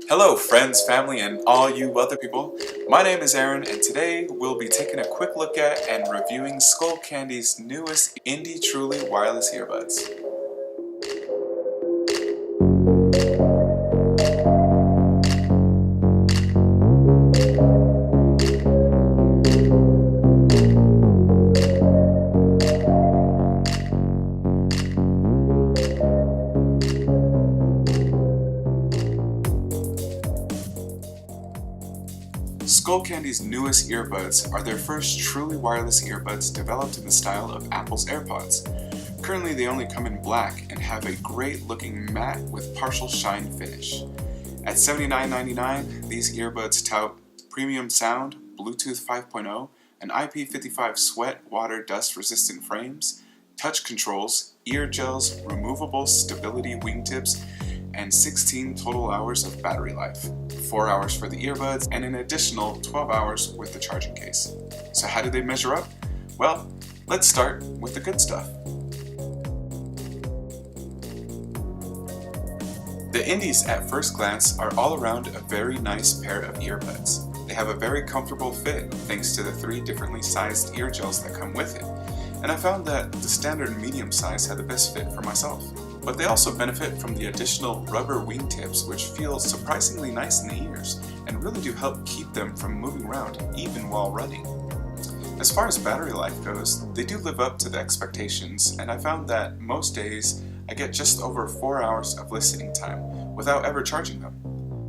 Hello friends, family, and all you other people. My name is Aaron, and today we'll be taking a quick look at and reviewing Skullcandy's newest Indy Truly wireless earbuds. Skullcandy's newest earbuds are their first truly wireless earbuds developed in the style of Apple's AirPods. Currently they only come in black and have a great looking matte with partial shine finish. At $79.99, these earbuds tout premium sound, Bluetooth 5.0, an IP55 sweat, water, dust resistant frames, touch controls, ear gels, removable stability wingtips, and 16 total hours of battery life, 4 hours for the earbuds, and an additional 12 hours with the charging case. So how do they measure up? Well, let's start with the good stuff. The Indies at first glance are all around a very nice pair of earbuds. They have a very comfortable fit thanks to the 3 differently sized ear gels that come with it, and I found that the standard medium size had the best fit for myself. But they also benefit from the additional rubber wingtips, which feel surprisingly nice in the ears and really do help keep them from moving around even while running. As far as battery life goes, they do live up to the expectations, and I found that most days I get just over 4 hours of listening time without ever charging them.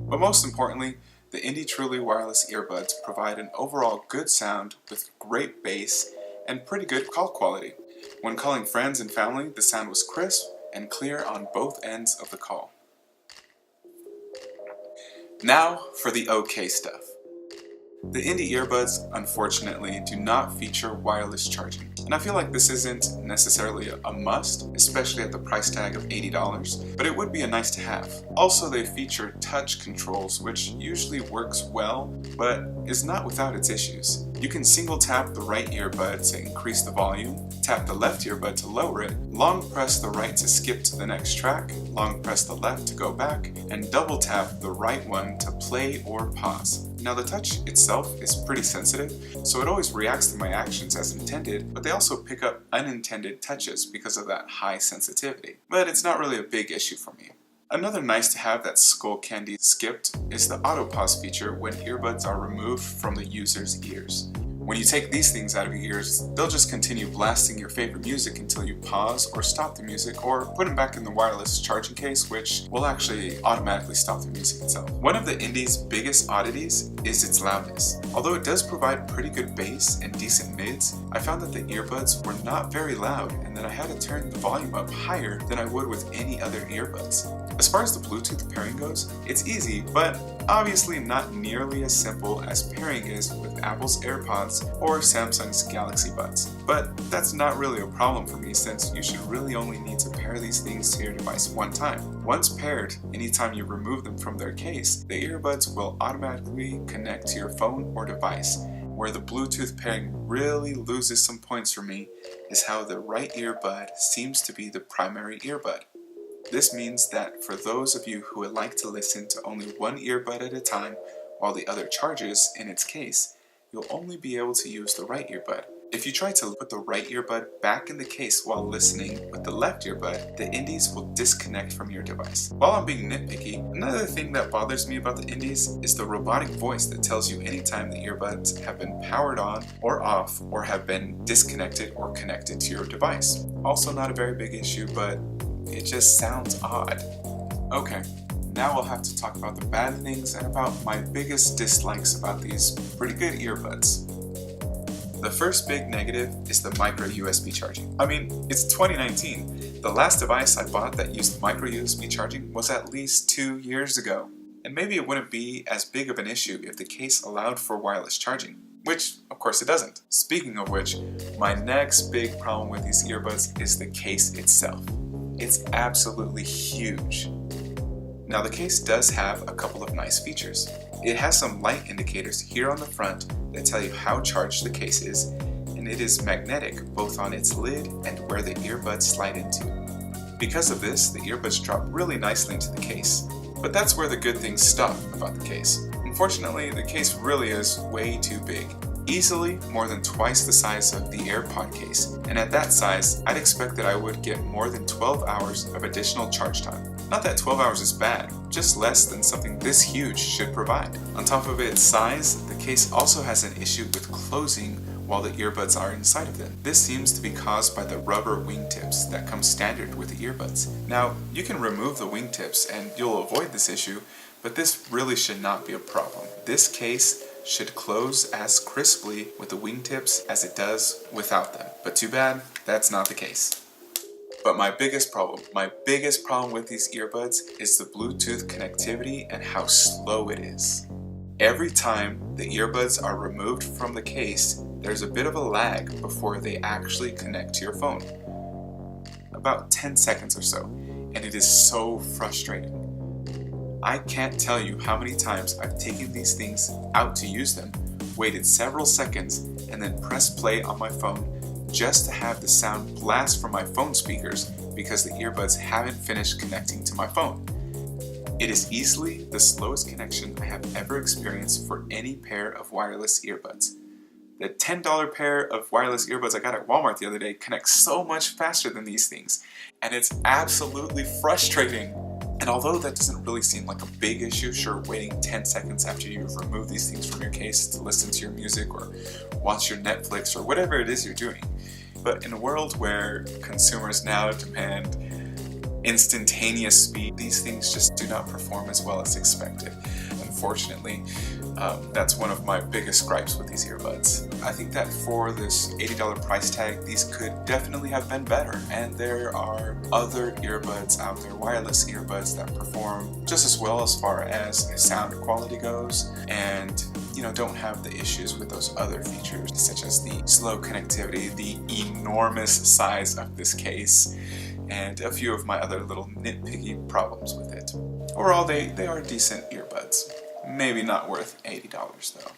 But most importantly, the Indy Truly wireless earbuds provide an overall good sound with great bass and pretty good call quality. When calling friends and family, the sound was crisp and clear on both ends of the call. Now for the okay stuff. The Indy earbuds, unfortunately, do not feature wireless charging, and I feel like this isn't necessarily a must, especially at the price tag of $80, but it would be a nice to have. Also, they feature touch controls, which usually works well, but is not without its issues. You can single tap the right earbud to increase the volume, tap the left earbud to lower it, long press the right to skip to the next track, long press the left to go back, and double tap the right one to play or pause. Now the touch itself is pretty sensitive, so it always reacts to my actions as intended, but they also pick up unintended touches because of that high sensitivity. But it's not really a big issue for me. Another nice to have that Skullcandy skipped is the auto pause feature when earbuds are removed from the user's ears. When you take these things out of your ears, they'll just continue blasting your favorite music until you pause or stop the music or put them back in the wireless charging case, which will actually automatically stop the music itself. One of the Indy's biggest oddities is its loudness. Although it does provide pretty good bass and decent mids, I found that the earbuds were not very loud and that I had to turn the volume up higher than I would with any other earbuds. As far as the Bluetooth pairing goes, it's easy, but obviously not nearly as simple as pairing is with Apple's AirPods or Samsung's Galaxy Buds. But that's not really a problem for me, since you should really only need to pair these things to your device one time. Once paired, anytime you remove them from their case, the earbuds will automatically connect to your phone or device. Where the Bluetooth pairing really loses some points for me is how the right earbud seems to be the primary earbud. This means that for those of you who would like to listen to only one earbud at a time while the other charges in its case, you'll only be able to use the right earbud. If you try to put the right earbud back in the case while listening with the left earbud, the Indies will disconnect from your device. While I'm being nitpicky, another thing that bothers me about the Indies is the robotic voice that tells you anytime the earbuds have been powered on or off or have been disconnected or connected to your device. Also not a very big issue, but it just sounds odd. Okay, now we'll have to talk about the bad things and about my biggest dislikes about these pretty good earbuds. The first big negative is the micro USB charging. I mean, it's 2019. The last device I bought that used micro USB charging was at least 2 years ago. And maybe it wouldn't be as big of an issue if the case allowed for wireless charging, which of course it doesn't. Speaking of which, my next big problem with these earbuds is the case itself. It's absolutely huge. Now the case does have a couple of nice features. It has some light indicators here on the front that tell you how charged the case is, and it is magnetic both on its lid and where the earbuds slide into. Because of this, the earbuds drop really nicely into the case, But that's where the good things stop about the case. Unfortunately, the case really is way too big. Easily more than twice the size of the AirPod case, and at that size, I'd expect that I would get more than 12 hours of additional charge time. Not that 12 hours is bad, just less than something this huge should provide. On top of its size, the case also has an issue with closing while the earbuds are inside of them. This seems to be caused by the rubber wingtips that come standard with the earbuds. Now, you can remove the wingtips and you'll avoid this issue, but this really should not be a problem. This case should close as crisply with the wingtips as it does without them. But too bad, that's not the case. But my biggest problem with these earbuds is the Bluetooth connectivity and how slow it is. Every time the earbuds are removed from the case, there's a bit of a lag before they actually connect to your phone. About 10 seconds or so, and it is so frustrating. I can't tell you how many times I've taken these things out to use them, waited several seconds, and then pressed play on my phone just to have the sound blast from my phone speakers because the earbuds haven't finished connecting to my phone. It is easily the slowest connection I have ever experienced for any pair of wireless earbuds. The $10 pair of wireless earbuds I got at Walmart the other day connects so much faster than these things, and it's absolutely frustrating. And although that doesn't really seem like a big issue, sure, waiting 10 seconds after you've removed these things from your case to listen to your music or watch your Netflix or whatever it is you're doing. But in a world where consumers now demand instantaneous speed, these things just do not perform as well as expected. Unfortunately, that's one of my biggest gripes with these earbuds. I think that for this $80 price tag, these could definitely have been better. And there are other earbuds out there, wireless earbuds, that perform just as well as far as sound quality goes, and don't have the issues with those other features, such as the slow connectivity, the enormous size of this case, and a few of my other little nitpicky problems with it. Overall, they are decent earbuds. Maybe not worth $80 though.